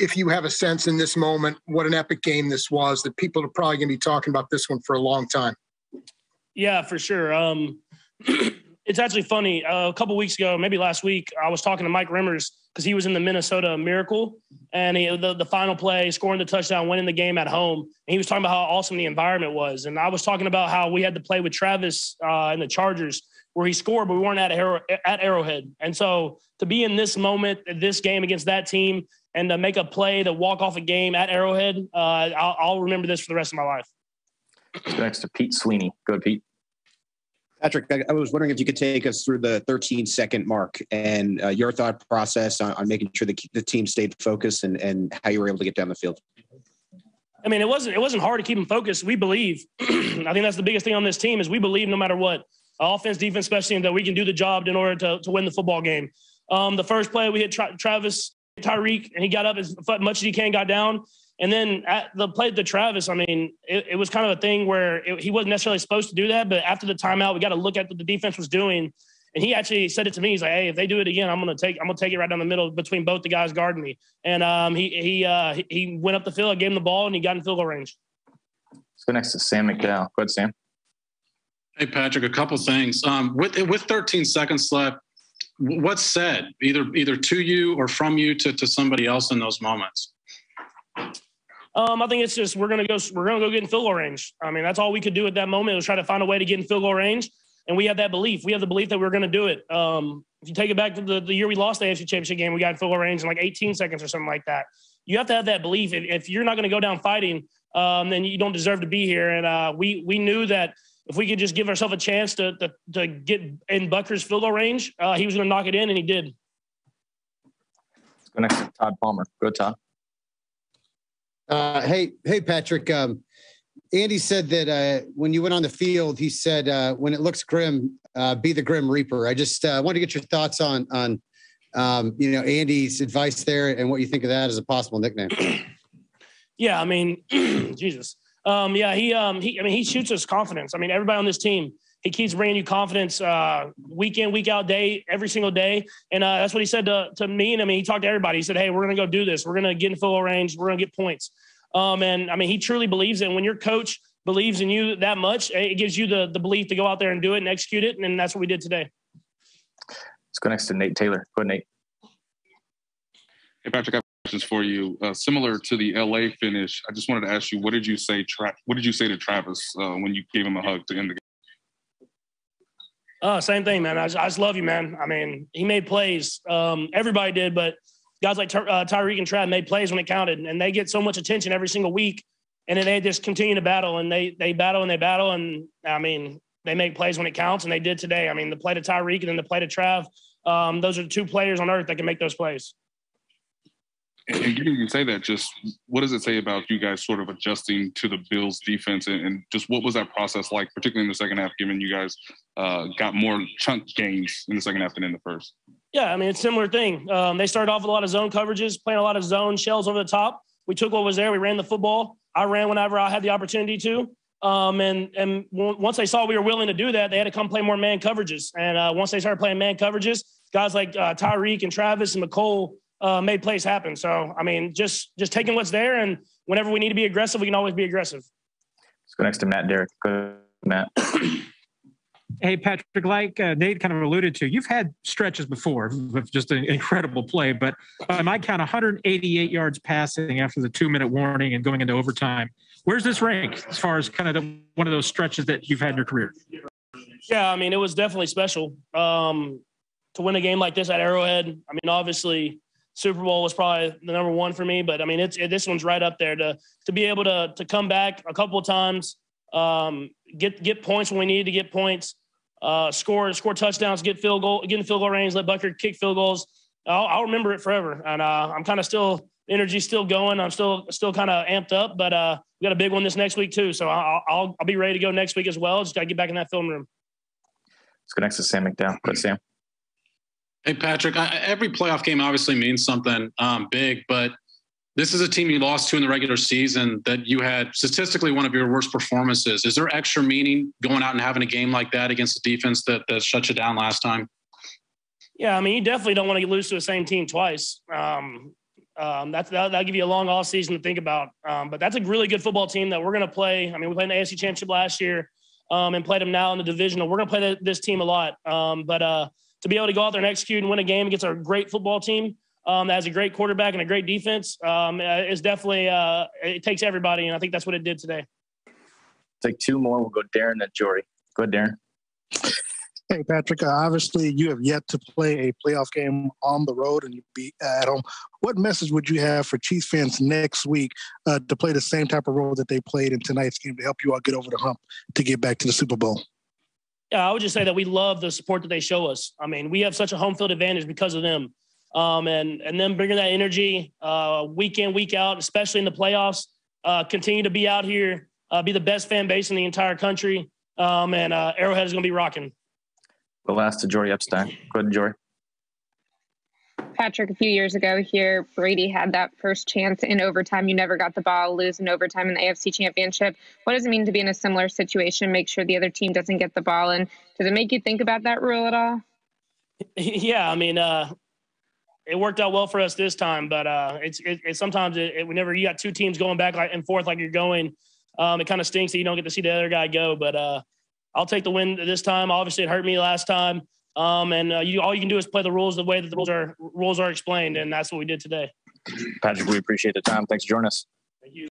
if you have a sense in this moment what an epic game this was, that people are probably going to be talking about this one for a long time. Yeah, for sure. It's actually funny. A couple weeks ago, maybe last week, I was talking to Mike Rimmers because he was in the Minnesota Miracle, and the final play, scoring the touchdown, winning the game at home. And he was talking about how awesome the environment was. And I was talking about how we had to play with Travis in the Chargers where he scored, but we weren't at Arrowhead. And so to be in this moment, this game against that team, and to make a play to walk off a game at Arrowhead, I'll remember this for the rest of my life. Let's go next to Pete Sweeney. Go ahead, Pete. Patrick, I was wondering if you could take us through the 13-second mark and your thought process on making sure the team stayed focused and how you were able to get down the field. I mean, it wasn't hard to keep them focused. We believe. I think that's the biggest thing on this team is we believe no matter what, offense, defense, especially, that we can do the job in order to win the football game. The first play, we hit Travis, Tyreek, and he got up as much as he can, got down. And then at the play to Travis, I mean, it was kind of a thing where he wasn't necessarily supposed to do that. But after the timeout, we got to look at what the defense was doing. And he actually said it to me. He's like, "Hey, if they do it again, I'm gonna take it right down the middle between both the guys guarding me." And he went up the field, I gave him the ball, and he got in field goal range. Let's go next to Sam McDowell. Go ahead, Sam. Hey, Patrick, a couple things. With 13 seconds left, what's said either to you or from you to somebody else in those moments? I think it's just we're gonna go get in field goal range. I mean, that's all we could do at that moment was try to find a way to get in field goal range, and we have that belief. We have the belief that we're gonna do it. If you take it back to the year we lost the AFC Championship game, we got in field goal range in like 18 seconds or something like that. You have to have that belief. If you're not gonna go down fighting, then you don't deserve to be here. And we knew that if we could just give ourselves a chance to get in Butker's field goal range, he was gonna knock it in, and he did. Let's go next to Todd Palmer. Go, Todd. Hey, Patrick. Andy said that when you went on the field, he said when it looks grim, be the Grim Reaper. I just want to get your thoughts on Andy's advice there and what you think of that as a possible nickname. Yeah, I mean, Jesus. He shoots us confidence. I mean, everybody on this team, he keeps bringing you confidence week in, week out, every single day. And that's what he said to me. And I mean, he talked to everybody. He said, "Hey, we're going to go do this. We're going to get in field goal range. We're going to get points." And I mean, he truly believes it. And when your coach believes in you that much, it gives you the belief to go out there and do it and execute it. And that's what we did today. Let's go next to Nate Taylor. Go ahead, Nate. Hey, Patrick, I have questions for you. Similar to the LA finish, I just wanted to ask you, what did you say to Travis when you gave him a hug to end the game? Same thing, man. I just love you, man. I mean, he made plays. Everybody did, but guys like Tyreek and Trav made plays when it counted, and they get so much attention every single week, and then they just continue to battle, and they battle, and I mean, they make plays when it counts, and they did today. I mean, the play to Tyreek and then the play to Trav, those are the two players on earth that can make those plays. And getting you say that, just what does it say about you guys sort of adjusting to the Bills defense and just what was that process like, particularly in the second half, given you guys got more chunk gains in the second half than in the first? Yeah, I mean, it's a similar thing. They started off with a lot of zone coverages, playing a lot of zone shells over the top. We took what was there. We ran the football. I ran whenever I had the opportunity to. And once they saw we were willing to do that, they had to come play more man coverages. And once they started playing man coverages, guys like Tyreek and Travis and McCole made plays happen. So, I mean, just taking what's there, and whenever we need to be aggressive, we can always be aggressive. Let's go next to Matt Derrick. Go, Matt. Hey, Patrick, like Nate kind of alluded to, you've had stretches before with just an incredible play, but by my count, 188 yards passing after the 2-minute warning and going into overtime. Where's this rank as far as kind of one of those stretches that you've had in your career? Yeah, I mean, it was definitely special to win a game like this at Arrowhead. I mean, obviously, Super Bowl was probably the number one for me, but I mean, this one's right up there to be able to come back a couple of times, get points when we needed to get points, score touchdowns, get in field goal range, let Butker kick field goals. I'll remember it forever. And I'm kind of energy's still going. I'm still kind of amped up, but we got a big one this next week too. So I'll be ready to go next week as well. Just got to get back in that film room. Let's go next to Sam McDowell. Go, Sam. Hey, Patrick, every playoff game obviously means something big, but this is a team you lost to in the regular season that you had statistically one of your worst performances. Is there extra meaning going out and having a game like that against a defense that shut you down last time? Yeah, I mean, you definitely don't want to lose to the same team twice. That'll give you a long off season to think about. But that's a really good football team that we're going to play. I mean, we played in the AFC Championship last year and played them now in the divisional. We're going to play this team a lot. But to be able to go out there and execute and win a game against a great football team that has a great quarterback and a great defense is definitely it takes everybody, and I think that's what it did today. Take two more. We'll go Darren and Jory. Go ahead, Darren. Hey, Patrick, obviously you have yet to play a playoff game on the road and you be at home. What message would you have for Chiefs fans next week to play the same type of role that they played in tonight's game to help you all get over the hump to get back to the Super Bowl? Yeah, I would just say that we love the support that they show us. I mean, we have such a home field advantage because of them. And them bringing that energy week in, week out, especially in the playoffs, continue to be out here, be the best fan base in the entire country. And Arrowhead is going to be rocking. The last to Jory Epstein. Go ahead, Jory. Patrick, a few years ago here, Brady had that first chance in overtime. You never got the ball, lose in overtime in the AFC Championship. What does it mean to be in a similar situation, make sure the other team doesn't get the ball? And does it make you think about that rule at all? Yeah, I mean, it worked out well for us this time, but it's sometimes whenever you got two teams going back and forth like you're going, it kind of stinks that you don't get to see the other guy go. But I'll take the win this time. Obviously, it hurt me last time. And all you can do is play the rules the way that the rules are explained, and that's what we did today. Patrick, we appreciate the time. Thanks for joining us. Thank you.